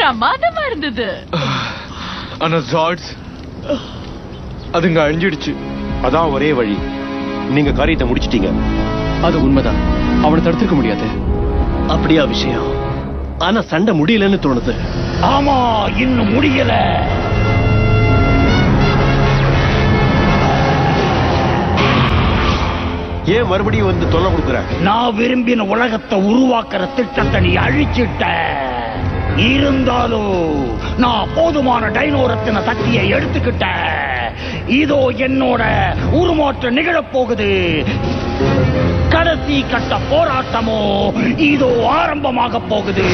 பிரமாதமா இருந்தது. ஆனா ஜார்ட்ஸ் அதுங்க அழிஞ்சிடுச்சு. அதான் ஒரே வழி. நீங்க காரியத்தை முடிச்சிட்டீங்க. அது உண்மைதான். அவனை தடுத்துக்க முடியாது. அப்படியா விஷயம்? ஆனா சண்டை முடியலன்னு தோணுது. ஆமா, இன்னும் முடியல. ஏன் மறுபடியும் வந்து தொல்லை கொடுக்குற? நான் விரும்பின உலகத்தை உருவாக்குற திட்டத்தை நீ அழிச்சிட்ட. இருந்தாலும் நான் போதுமான டைனோரத்தின சக்தியை எடுத்துக்கிட்டேன். இதோ என்னோட உருமாற்றம் நிகழப் போகுது. கடைசி கட்ட போராட்டமோ இதோ ஆரம்பமாக போகுது.